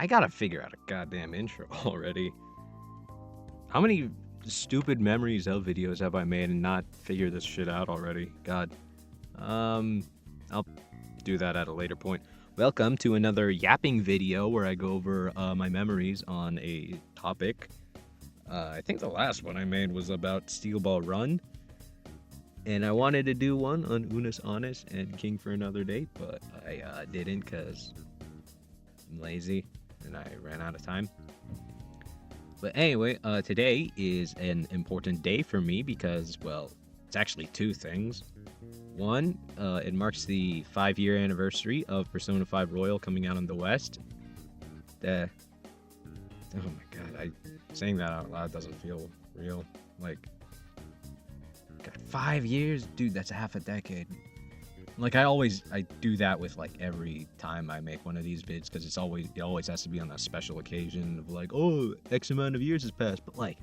I gotta figure out a goddamn intro already. How many stupid memories of videos have I made and not figure this shit out already? God. I'll do that at a later point. Welcome to another yapping video where I go over my memories on a topic. I think the last one I made was about Steel Ball Run. And I wanted to do one on Unis Honest and King for Another Date, but I didn't because I'm lazy and I ran out of time. But anyway, today is an important day for me because, well, it's actually two things. One, it marks the 5-year anniversary of Persona 5 Royal coming out in the West. Oh my god, saying that out loud doesn't feel real. Like, god, 5 years? Dude, that's half a decade. Like, I do that with, like, every time I make one of these vids, because it always has to be on a special occasion of, like, oh, X amount of years has passed, but, like,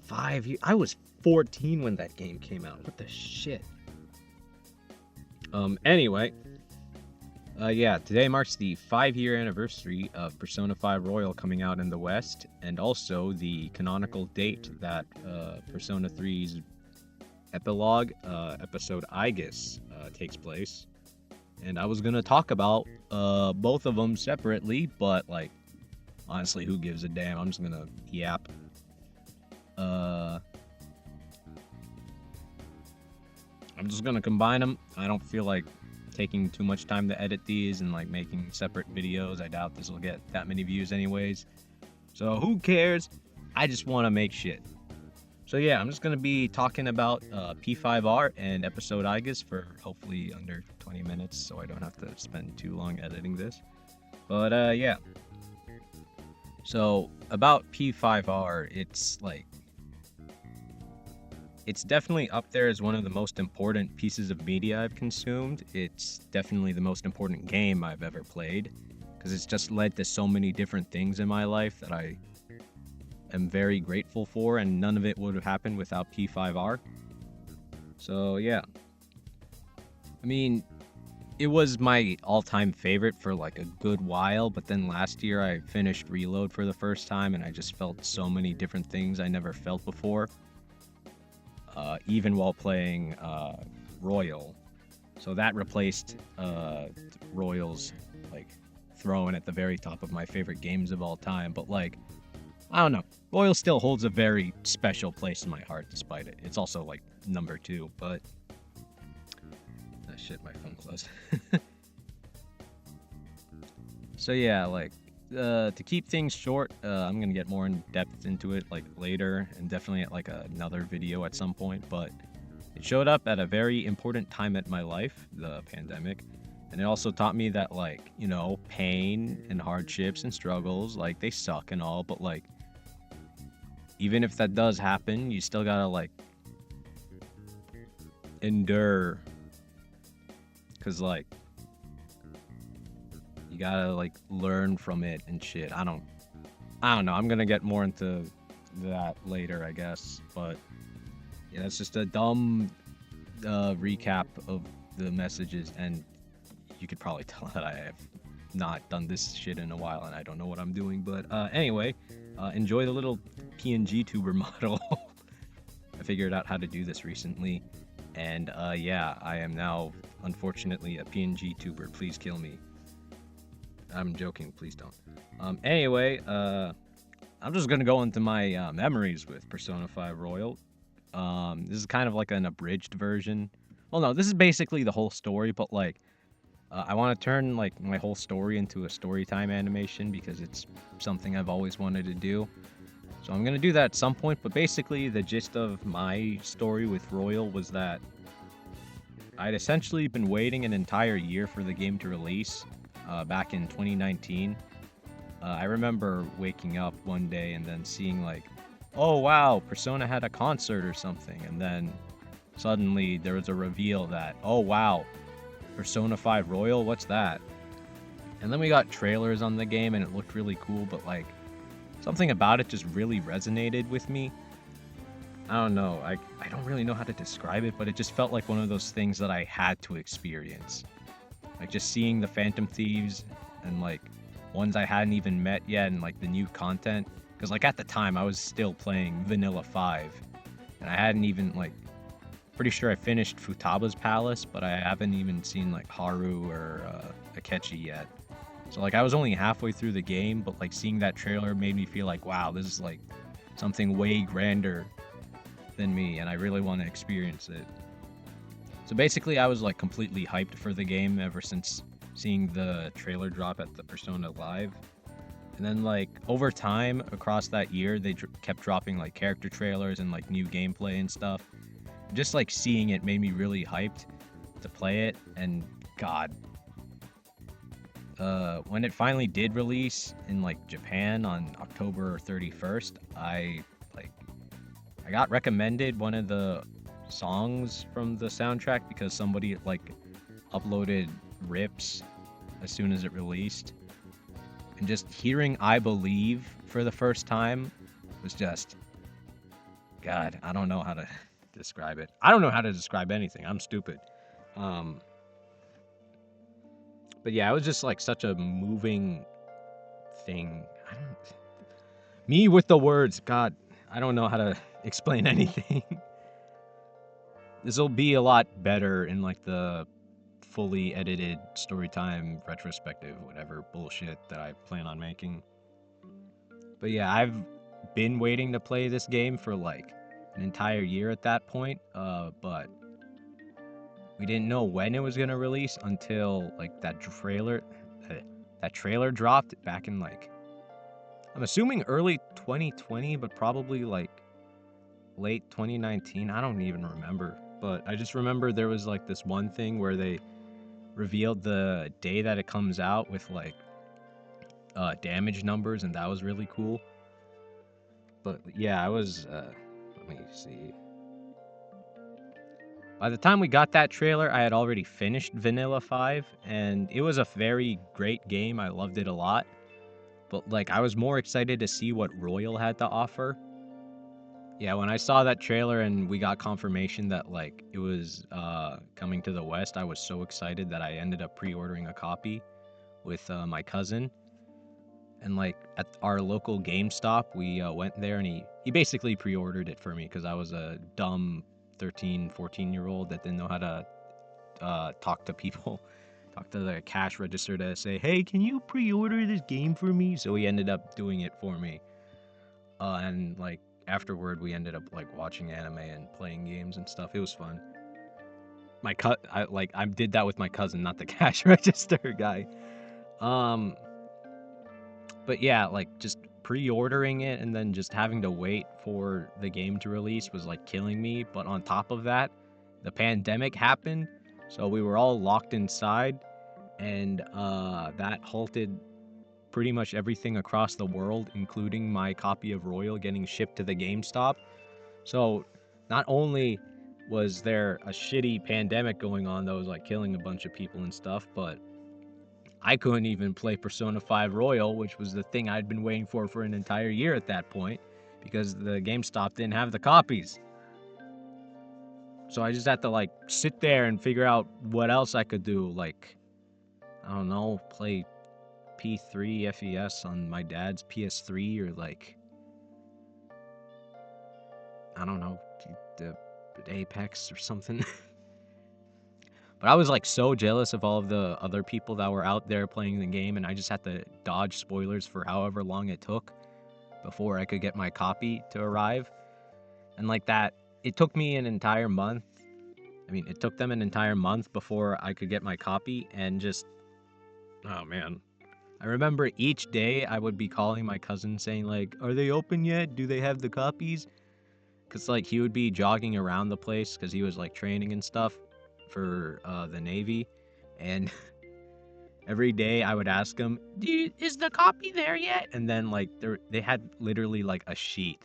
5 years? I was 14 when that game came out. What the shit? Anyway, yeah, today marks the 5-year anniversary of Persona 5 Royal coming out in the West, and also the canonical date that Persona 3's epilogue, episode Aigis, takes place. And I was gonna talk about both of them separately, but, like, honestly, who gives a damn? I'm just gonna yap. I'm just gonna combine them. I don't feel like taking too much time to edit these and, like, making separate videos. I doubt this will get that many views anyways. So who cares? I just want to make shit. So yeah, I'm just gonna be talking about P5R and episode Aigis for hopefully under 20 minutes, so I don't have to spend too long editing this. But yeah. So about P5R, it's definitely up there as one of the most important pieces of media I've consumed. It's definitely the most important game I've ever played, because it's just led to so many different things in my life that I am very grateful for, and none of it would have happened without P5R. So yeah. I mean, it was my all-time favorite for like a good while, but then last year I finished Reload for the first time and I just felt so many different things I never felt before. Even while playing Royal. So that replaced Royal's, like, throne at the very top of my favorite games of all time. But, like, I don't know. Royal still holds a very special place in my heart despite it. It's also, like, number 2, but... shit, my phone closed. So yeah, like, to keep things short, I'm gonna get more in depth into it, like, later, and definitely at, like, another video at some point, but it showed up at a very important time in my life, the pandemic, and it also taught me that, like, you know, pain and hardships and struggles, like, they suck and all, but, like, even if that does happen, you still gotta, like, endure, because, like, you gotta, like, learn from it and shit. I don't know. I'm gonna get more into that later, I guess. But yeah, that's just a dumb recap of the messages, and you could probably tell that I have not done this shit in a while and I don't know what I'm doing. But anyway, enjoy the little PNG tuber model. I figured out how to do this recently, and yeah, I am now unfortunately a PNG tuber. Please kill me. I'm joking, please don't. Anyway, I'm just gonna go into my memories with Persona 5 Royal. This is kind of like an abridged version. Well, no, this is basically the whole story, but, like, I want to turn, like, my whole story into a storytime animation because it's something I've always wanted to do. So I'm gonna do that at some point, but basically the gist of my story with Royal was that I'd essentially been waiting an entire year for the game to release. Back in 2019, I remember waking up one day and then seeing, like, oh wow, Persona had a concert or something, and then suddenly there was a reveal that, oh wow, Persona 5 Royal, what's that? And then we got trailers on the game and it looked really cool, but, like, something about it just really resonated with me. I don't know, I don't really know how to describe it, but it just felt like one of those things that I had to experience. Like, just seeing the Phantom Thieves and, like, ones I hadn't even met yet and like the new content. Because like at the time I was still playing Vanilla 5 and I hadn't even like, pretty sure I finished Futaba's Palace, but I haven't even seen like Haru or Akechi yet. So like I was only halfway through the game, but like seeing that trailer made me feel like, wow, this is like something way grander than me and I really want to experience it. So basically I was like completely hyped for the game ever since seeing the trailer drop at the Persona Live. And then like over time across that year they kept dropping like character trailers and like new gameplay and stuff. Just like seeing it made me really hyped to play it, and god, when it finally did release in like Japan on October 31st, I got recommended one of the songs from the soundtrack because somebody like uploaded rips as soon as it released. And just hearing I Believe for the first time was just, god, I don't know how to describe it. I don't know how to describe anything. I'm stupid. But yeah, it was just like such a moving thing. Me with the words, god, I don't know how to explain anything. This will be a lot better in like the fully edited storytime retrospective, whatever bullshit that I plan on making. But yeah, I've been waiting to play this game for like an entire year at that point, but we didn't know when it was gonna release until like that trailer dropped back in like, I'm assuming early 2020, but probably like late 2019. I don't even remember, but I just remember there was like this one thing where they revealed the day that it comes out with like damage numbers, and that was really cool. But yeah, I was let me see. By the time we got that trailer, I had already finished Vanilla 5, and it was a very great game. I loved it a lot. But like I was more excited to see what Royal had to offer. Yeah, when I saw that trailer and we got confirmation that like it was coming to the West, I was so excited that I ended up pre-ordering a copy with my cousin. And like at our local GameStop, we went there and he basically pre-ordered it for me because I was a dumb 13, 14-year-old that didn't know how to talk to people, talk to the cash register to say, hey, can you pre-order this game for me? So he ended up doing it for me. And like afterward, we ended up like watching anime and playing games and stuff. It was fun. I did that with my cousin, not the cash register guy. But yeah, like just pre-ordering it and then just having to wait for the game to release was like killing me. But on top of that, the pandemic happened, so we were all locked inside, and that halted pretty much everything across the world, including my copy of Royal getting shipped to the GameStop. So not only was there a shitty pandemic going on that was like killing a bunch of people and stuff, but I couldn't even play Persona 5 Royal, which was the thing I'd been waiting for an entire year at that point, because the GameStop didn't have the copies. So I just had to like sit there and figure out what else I could do, like, I don't know, play P3 FES on my dad's PS3, or like, I don't know, the Apex or something. But I was like so jealous of all of the other people that were out there playing the game, and I just had to dodge spoilers for however long it took before I could get my copy to arrive. And like that, it took me an entire month. I mean, it took them an entire month before I could get my copy, and just, oh man. I remember each day I would be calling my cousin saying like, are they open yet? Do they have the copies? Because like he would be jogging around the place because he was like training and stuff for the Navy, and every day I would ask him, is the copy there yet? And then like they had literally like a sheet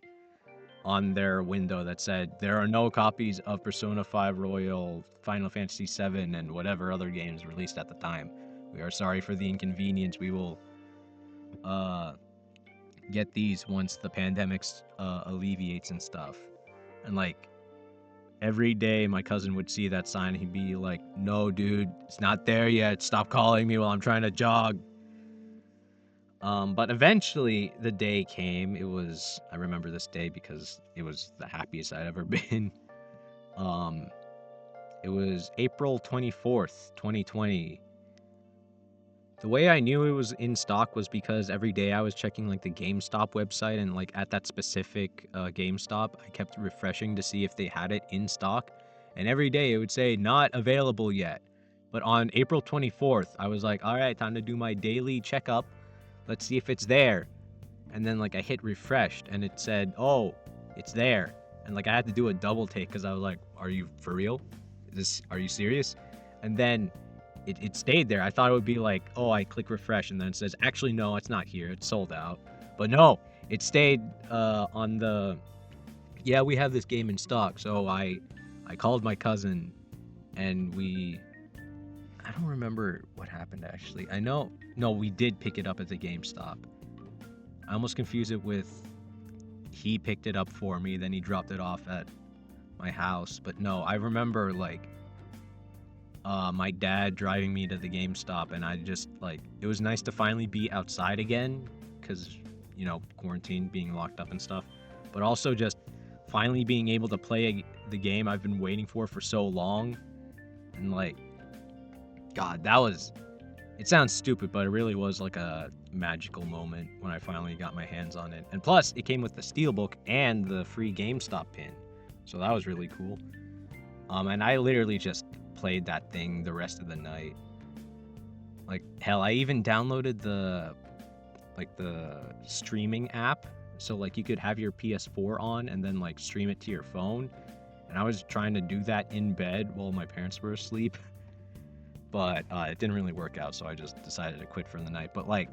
on their window that said there are no copies of Persona 5 Royal, Final Fantasy 7, and whatever other games released at the time. We are sorry for the inconvenience. We will get these once the pandemic alleviates and stuff. And like every day my cousin would see that sign, he'd be like, no dude, it's not there yet, stop calling me while I'm trying to jog. But eventually the day came. I remember this day because it was the happiest I'd ever been. Um, it was April 24th, 2020. The way I knew it was in stock was because every day I was checking like the GameStop website, and like at that specific GameStop, I kept refreshing to see if they had it in stock. And every day it would say not available yet. But on April 24th, I was like, all right, time to do my daily checkup. Let's see if it's there. And then like I hit refreshed and it said, oh, it's there. And like I had to do a double take because I was like, are you for real? Are you serious? And then it stayed there. I thought it would be like, oh, I click refresh and then it says, actually, no, it's not here. It's sold out. But no, it stayed on the, yeah, we have this game in stock. So I called my cousin and I don't remember what happened actually. No, we did pick it up at the GameStop. I almost confuse it with he picked it up for me, then he dropped it off at my house. But no, I remember like my dad driving me to the GameStop, and I just like it was nice to finally be outside again because quarantine, being locked up and stuff, but also just finally being able to play the game I've been waiting for so long. And like, God, it sounds stupid, but it really was like a magical moment when I finally got my hands on it. And plus, it came with the steelbook and the free GameStop pin. So that was really cool. And I literally just played that thing the rest of the night. Like, hell, I even downloaded the streaming app. So like you could have your PS4 on and then like stream it to your phone. And I was trying to do that in bed while my parents were asleep. But it didn't really work out, so I just decided to quit for the night. But like,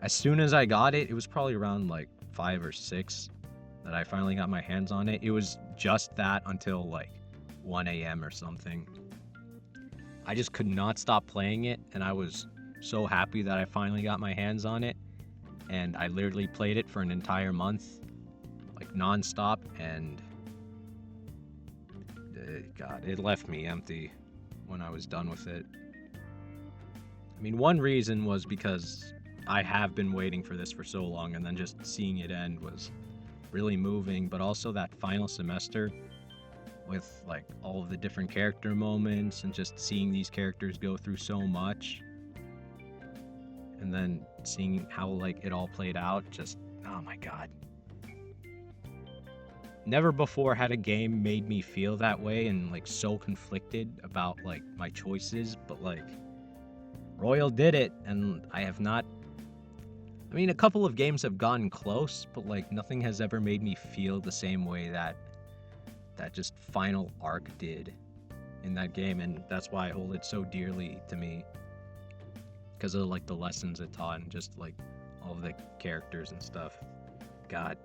as soon as I got it, it was probably around like 5 or 6 that I finally got my hands on it. It was just that until like 1 a.m. or something. I just could not stop playing it, and I was so happy that I finally got my hands on it. And I literally played it for an entire month, like nonstop, and God, it left me empty when I was done with it. I mean, one reason was because I have been waiting for this for so long, and then just seeing it end was really moving, but also that final semester with like all of the different character moments and just seeing these characters go through so much, and then seeing how like it all played out, just oh my God. Never before had a game made me feel that way and like so conflicted about like my choices, but like Royal did it, and I have not. I mean, a couple of games have gotten close, but like nothing has ever made me feel the same way that just final arc did in that game, and that's why I hold it so dearly to me, because of like the lessons it taught and just like all of the characters and stuff. God.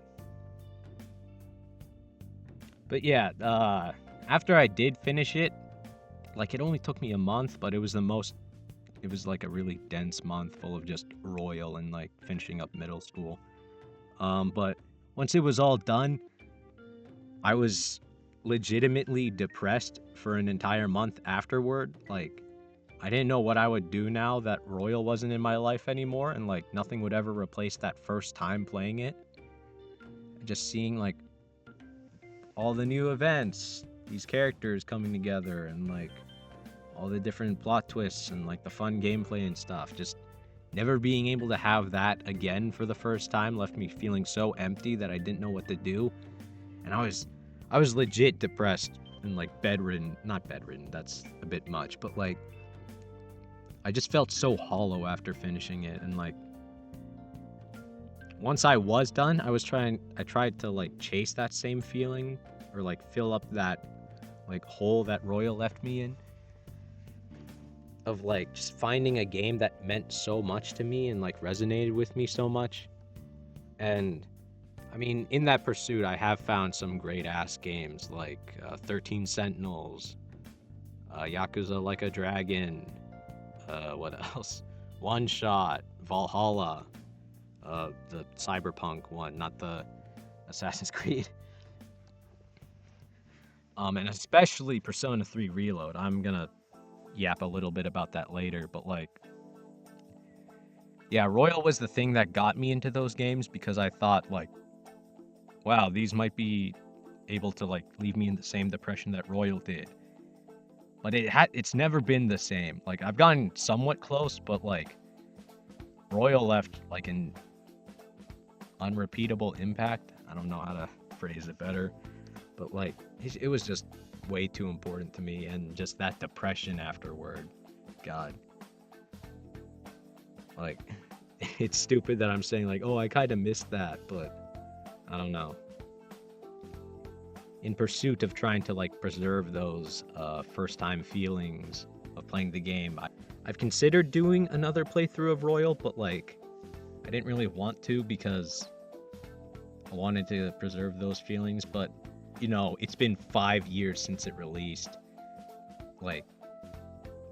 But yeah, after I did finish it, like it only took me a month, but it was like a really dense month full of just Royal and like finishing up middle school. But once it was all done, I was legitimately depressed for an entire month afterward. Like, I didn't know what I would do now that Royal wasn't in my life anymore, and like nothing would ever replace that first time playing it. Just seeing like all the new events, these characters coming together, and like all the different plot twists and like the fun gameplay and stuff. Just never being able to have that again for the first time left me feeling so empty that I didn't know what to do. And I was legit depressed and like bedridden. Not bedridden, that's a bit much, but like I just felt so hollow after finishing it. And like once I was done, I tried to like chase that same feeling or like fill up that like hole that Royal left me in, of like just finding a game that meant so much to me and like resonated with me so much. And I mean, in that pursuit, I have found some great ass games like 13 Sentinels, Yakuza Like a Dragon, what else? One Shot, Valhalla, the Cyberpunk one, not the Assassin's Creed. And especially Persona 3 Reload. I'm gonna yap a little bit about that later, but like Yeah, Royal was the thing that got me into those games because I thought like, wow, these might be able to like leave me in the same depression that Royal did. But it's never been the same. Like I've gotten somewhat close, but like Royal left like an unrepeatable impact. I don't know how to phrase it better, but like it was just way too important to me, and just that depression afterward. God. Like it's stupid that I'm saying like, "Oh, I kind of missed that," but I don't know. In pursuit of trying to like preserve those first time feelings of playing the game, I've considered doing another playthrough of Royal, but like I didn't really want to because I wanted to preserve those feelings. But you know, it's been 5 years since it released. Like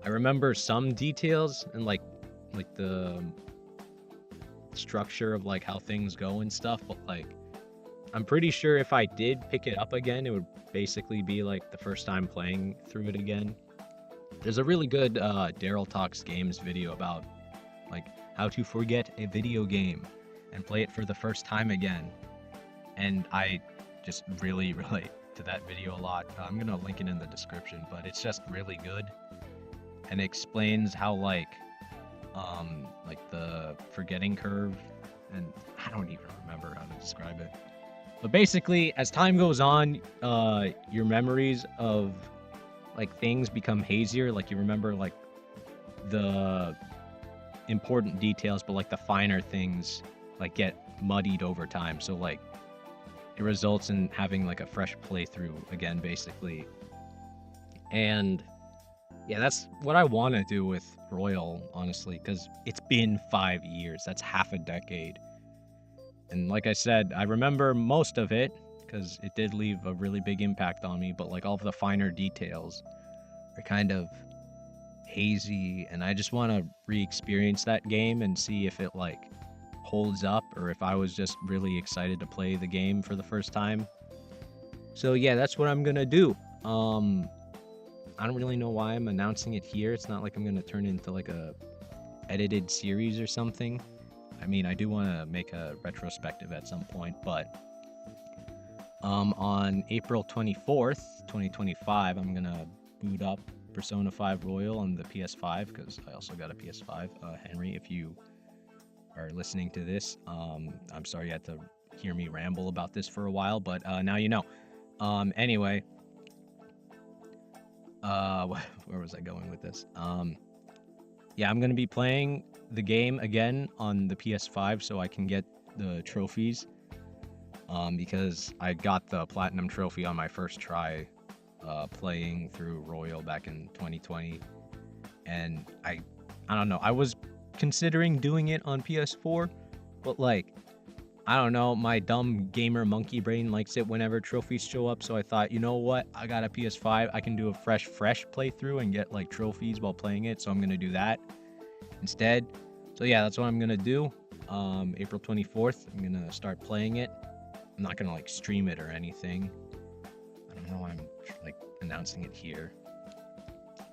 I remember some details and like the structure of like how things go and stuff, but like I'm pretty sure if I did pick it up again, it would basically be like the first time playing through it again. There's a really good Daryl Talks Games video about like how to forget a video game and play it for the first time again. And I just really relate to that video a lot. I'm gonna link it in the description, but it's just really good and explains how like the forgetting curve, and I don't even remember how to describe it. But basically, as time goes on, your memories of like things become hazier. Like you remember like the important details, but like the finer things like get muddied over time. So like it results in having like a fresh playthrough again, basically. And yeah, that's what I want to do with Royal, honestly, because it's been 5 years. That's half a decade. And like I said, I remember most of it because it did leave a really big impact on me, but like all of the finer details are kind of hazy, and I just want to re-experience that game and see if it like holds up or if I was just really excited to play the game for the first time. So yeah, that's what I'm gonna do. I don't really know why I'm announcing it here. It's not like I'm gonna turn it into like a edited series or something. I mean, I do want to make a retrospective at some point, but on April 24th, 2025, I'm gonna boot up Persona 5 Royal on the PS5 because I also got a PS5. Henry, if you are listening to this, I'm sorry you had to hear me ramble about this for a while, but now you know. Anyway, where was I going with this? Yeah, I'm gonna be playing the game again on the PS5 so I can get the trophies. Because I got the platinum trophy on my first try playing through Royal back in 2020, and I don't know. I was considering doing it on PS4, but like I don't know, my dumb gamer monkey brain likes it whenever trophies show up, so I thought, you know what, I got a PS5, I can do a fresh playthrough and get like trophies while playing it, so I'm gonna do that instead. So yeah, that's what I'm gonna do. April 24th, I'm gonna start playing it. I'm not gonna like stream it or anything. I don't know why I'm like announcing it here.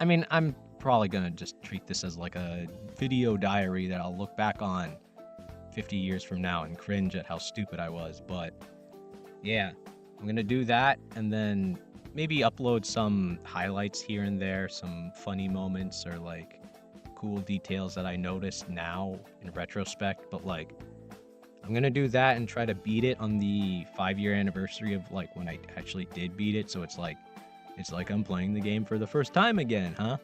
I mean, I'm probably gonna just treat this as like a video diary that I'll look back on 50 years from now and cringe at how stupid I was. But yeah, I'm gonna do that and then maybe upload some highlights here and there, some funny moments or like cool details that I noticed now in retrospect. But like I'm gonna do that and try to beat it on the 5-year anniversary of like when I actually did beat it, so it's like I'm playing the game for the first time again, huh?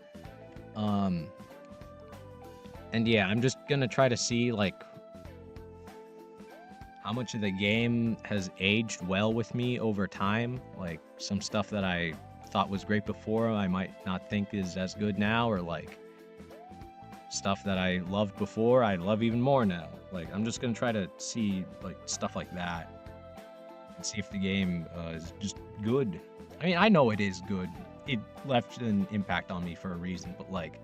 And yeah, I'm just gonna try to see like how much of the game has aged well with me over time. Like some stuff that I thought was great before, I might not think is as good now, or like stuff that I loved before, I love even more now. Like I'm just gonna try to see like stuff like that and see if the game is just good. I mean, I know it is good. It left an impact on me for a reason, but like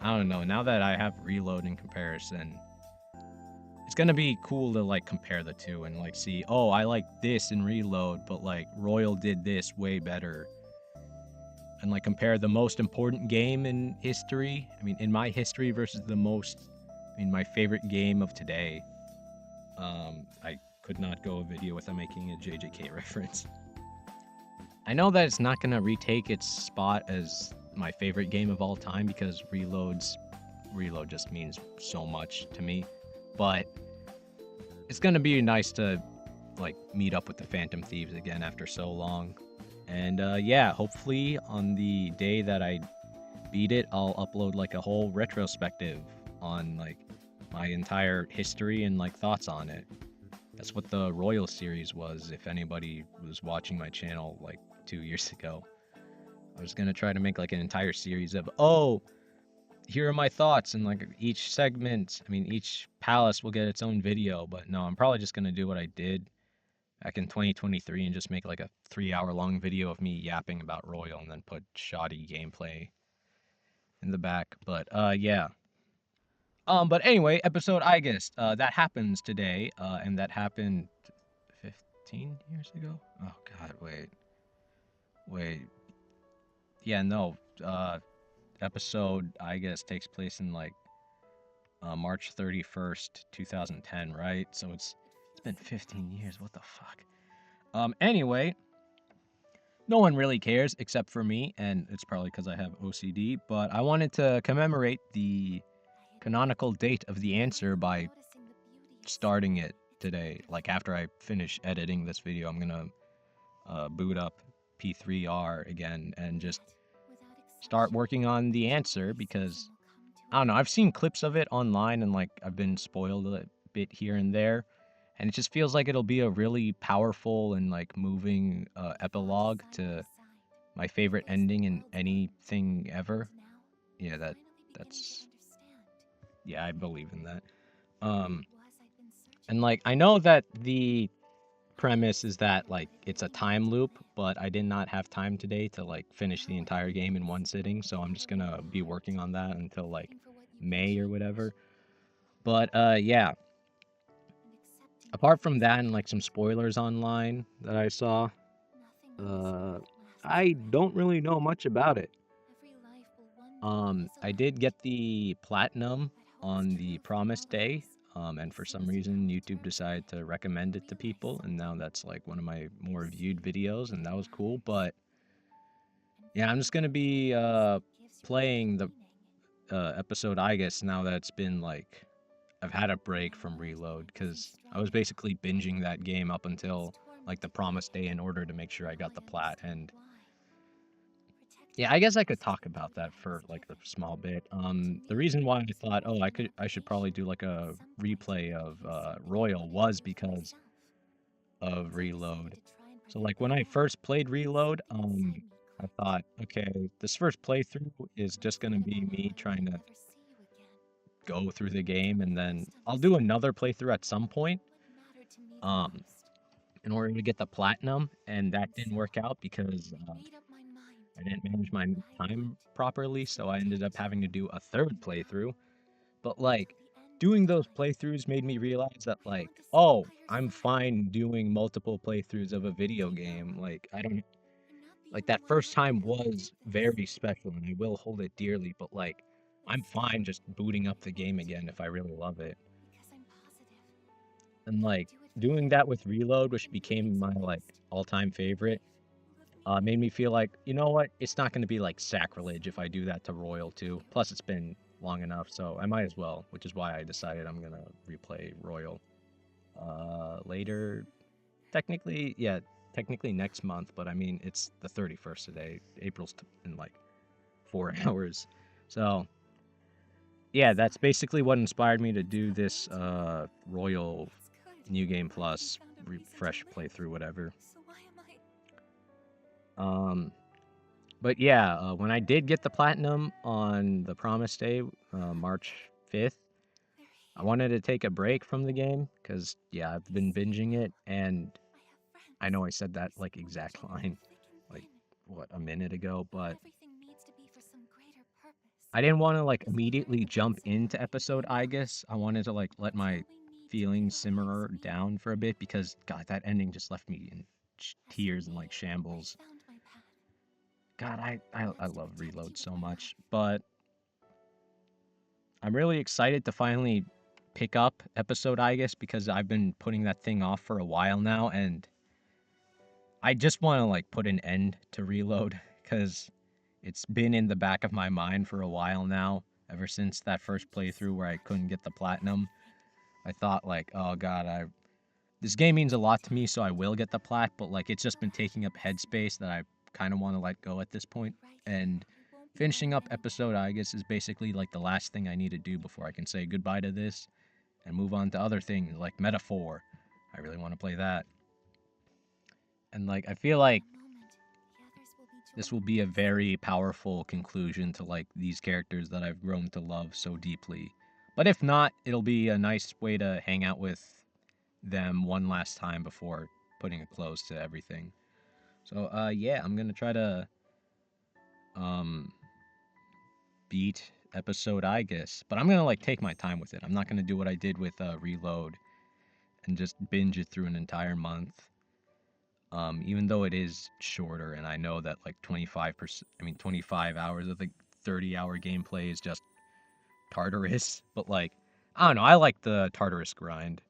I don't know. Now that I have Reload in comparison, it's gonna be cool to like compare the two and like see, oh, I like this in Reload, but like Royal did this way better. And like compare the most important game in history, I mean in my history, versus the most I mean, my favorite game of today. I could not go a video without making a JJK reference. I know that it's not gonna retake its spot as my favorite game of all time because reload just means so much to me, but it's gonna be nice to like meet up with the Phantom Thieves again after so long. And yeah, hopefully on the day that I beat it, I'll upload like a whole retrospective on like my entire history and like thoughts on it. That's what the Royal series was, if anybody was watching my channel like 2 years ago. I was gonna try to make like an entire series of, oh, here are my thoughts, and like each segment, I mean, each palace will get its own video, but no, I'm probably just gonna do what I did back in 2023 and just make like a 3 hour long video of me yapping about Royal and then put shoddy gameplay in the back. But yeah. But anyway, episode Aigis, that happens today, and that happened 15 years ago? Oh god, wait. Yeah, no. Episode Aigis takes place in like March 31st, 2010, right? So it's been 15 years. What the fuck? Anyway, no one really cares except for me, and it's probably because I have OCD, but I wanted to commemorate the canonical date of the answer by starting it today. Like after I finish editing this video, I'm gonna boot up P3R again and just start working on the answer because I don't know, I've seen clips of it online and like I've been spoiled a bit here and there, and it just feels like it'll be a really powerful and like moving epilogue to my favorite ending in anything ever. Yeah, that's yeah, I believe in that. Um and like I know that the premise is that like it's a time loop, but I did not have time today to like finish the entire game in one sitting, so I'm just gonna be working on that until like May or whatever. But yeah, apart from that and like some spoilers online that I saw, uh I don't really know much about it. I did get the platinum on the promise day, and for some reason YouTube decided to recommend it to people, and now that's like one of my more viewed videos, and that was cool. But yeah, I'm just gonna be playing the episode, I guess, now that it's been like I've had a break from Reload because I was basically binging that game up until like the promise day in order to make sure I got the plat. And yeah, I guess I could talk about that for like a small bit. The reason why I thought, oh, I should probably do like a replay of Royal was because of Reload. So like when I first played Reload, I thought, okay, this first playthrough is just gonna be me trying to go through the game, and then I'll do another playthrough at some point, um, in order to get the platinum, and that didn't work out because I didn't manage my time properly, so I ended up having to do a third playthrough. But like doing those playthroughs made me realize that like, oh, I'm fine doing multiple playthroughs of a video game. Like I don't like that first time was very special and I will hold it dearly, but like I'm fine just booting up the game again if I really love it. And like doing that with Reload, which became my like all-time favorite, made me feel like, you know what, it's not going to be like sacrilege if I do that to Royal too. Plus, it's been long enough, so I might as well, which is why I decided I'm going to replay Royal later. Technically, yeah, technically next month, but I mean, it's the 31st today. April's in like 4 hours. So, yeah, that's basically what inspired me to do this Royal New Game Plus refresh playthrough, whatever. But yeah, when I did get the platinum on the promise day, March 5th, I wanted to take a break from the game because, yeah, I've been binging it, and I know I said that like exact line, like, what, a minute ago, but I didn't want to like immediately jump into episode, I guess. I wanted to like let my feelings simmer down for a bit because, God, that ending just left me in tears and like shambles. God, I love Reload so much, but I'm really excited to finally pick up episode Aigis because I've been putting that thing off for a while now, and I just want to like put an end to Reload because it's been in the back of my mind for a while now. Ever since that first playthrough where I couldn't get the platinum, I thought like, oh god, this game means a lot to me, so I will get the plat. But like, it's just been taking up headspace that I kind of want to let go at this point. And finishing up episode Aigis is basically like the last thing I need to do before I can say goodbye to this and move on to other things like Metaphor. I really want to play that. And like, I feel like this will be a very powerful conclusion to like these characters that I've grown to love so deeply. But if not, it'll be a nice way to hang out with them one last time before putting a close to everything. So yeah, I'm gonna try to beat episode Aigis, but I'm gonna like take my time with it. I'm not gonna do what I did with Reload and just binge it through an entire month. Even though it is shorter, and I know that like 25 hours of the 30-hour gameplay is just Tartarus, but like, I don't know, I like the Tartarus grind,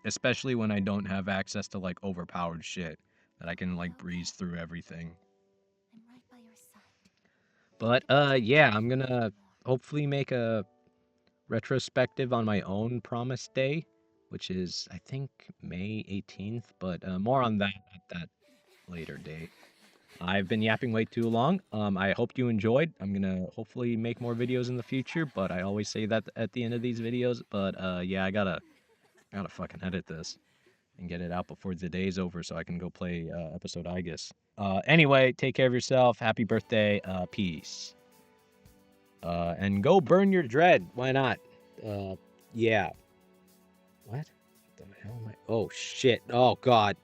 especially when I don't have access to like overpowered shit that I can like breeze through everything. But yeah, I'm gonna hopefully make a retrospective on my own promise day, which is I think May 18th, but more on that at that later date. I've been yapping way too long. I hope you enjoyed. I'm gonna hopefully make more videos in the future, but I always say that at the end of these videos. But yeah, I gotta fucking edit this and get it out before the day's over so I can go play episode Aigis. Anyway, take care of yourself. Happy birthday. Peace. And go burn your dread. Why not? Yeah. What the hell am I? Oh shit. Oh god.